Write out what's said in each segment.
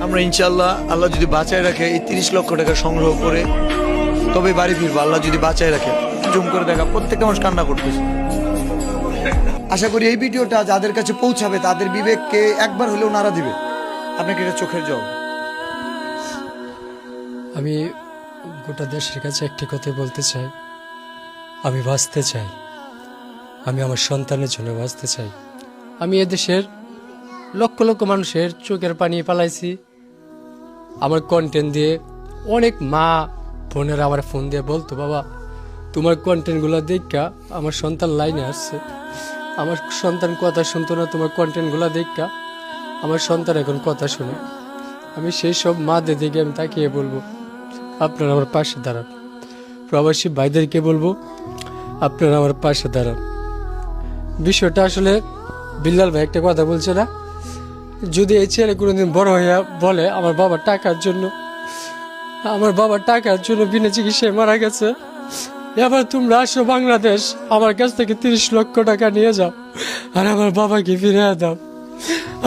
আমরা ইনশাআল্লাহ আল্লাহ যদি বাঁচায় রাখে এই 30 লক্ষ টাকা সংগ্রহ করে তবে বাড়ি ফিরবো, আল্লাহ যদি বাঁচায় রাখে। জুম করে দেখা প্রত্যেকটা মানুষ কান্না করতেছে। আশা করি এই ভিডিওটা যাদের কাছে পৌঁছাবে তাদের বিবেককে একবার হলেও নাড়া দিবে। আপনাকে এটা চোখের জল। আমি গোটা দেশের কাছে একটি কথা বলতে চাই, আমি বাঁচতে চাই, আমি আমার সন্তানের জন্য বাঁচতে চাই। আমি এদেশের লক্ষ লক্ষ মানুষের চোখের পানি পালাইছি আমার কন্টেন্ট দিয়ে। অনেক মা বোনেরা আমার ফোন দিয়ে বলতো, বাবা তোমার কন্টেন্টগুলো দেখা আমার সন্তান লাইনে আসছে, আমার সন্তান কথা শুনতো না, তোমার কন্টেন্টগুলো দেখা আমার সন্তান এখন কথা শুনে। আমি সেই সব মাদের দিকে আমি তাকিয়ে বলবো, আপনারা আমার পাশে দাঁড়ান। প্রবাসী ভাইদেরকে বলবো, আপনারা আমার পাশে দাঁড়ান। বিষয়টা আসলে বিল্লাল ভাই একটা কথা বলছে না, যদি এই ছেলে কোনোদিন বড় হইয়া বলে আমার বাবা টাকার জন্য বিনা চিকিৎসায় মারা গেছে, এবার তোমরা আসো বাংলাদেশ, আমার কাছ থেকে 30 লক্ষ টাকা নিয়ে যাও আর আমার বাবাকে ফিরে দাও।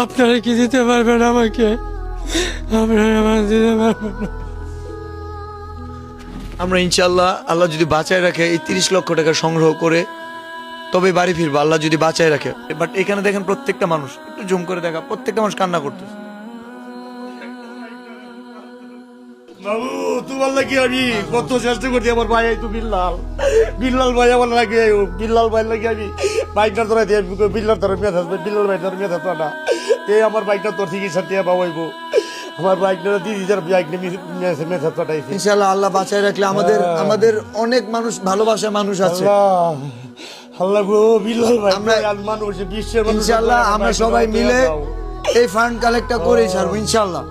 আপনারা কি দিতে পারবেন আমাকে? আপনারা আমার দিতে পারবেন না। আমরা ইনশাআল্লাহ আল্লাহ যদি বাঁচায় রাখে এই 30 লক্ষ টাকা সংগ্রহ করে তবে বাড়ি ফিরবো, আল্লাহ যদি বাঁচায় রাখে। বাট এখানে দেখেন প্রত্যেকটা মানুষ, একটু জুম করে দেখা, প্রত্যেকটা মানুষ কান্না করতেছে। বাবু তোমার লাগে আমি কত চেষ্টা করছি, আমার ভাই তো বিল্লাল ভাই আমার লাগে, বিল্লাল ভাই লাগে আমি বাইকটা ধরে দিয়ে বিল্লাল ধরে মেয়ে থাকবে, বিল্লাল ভাই ধরে মেয়ে থাকতো না। এই আমার বাইকটা তোর চিকিৎসা দিয়ে বাবাইবো, আমার বাইকটা দিদি যার বাইক মেয়ে থাকতো। ইনশাআল্লাহ আল্লাহ বাঁচায় রাখলে আমাদের অনেক মানুষ, ভালোবাসার মানুষ আছে। আল্লাহ গো, বিল্লাল ভাই আমরা মানুষ বিশ্বের মানুষ, ইনশাআল্লাহ আমরা সবাই মিলে এই ফান্ড কালেক্টটা করে ছাড়বো ইনশাআল্লাহ।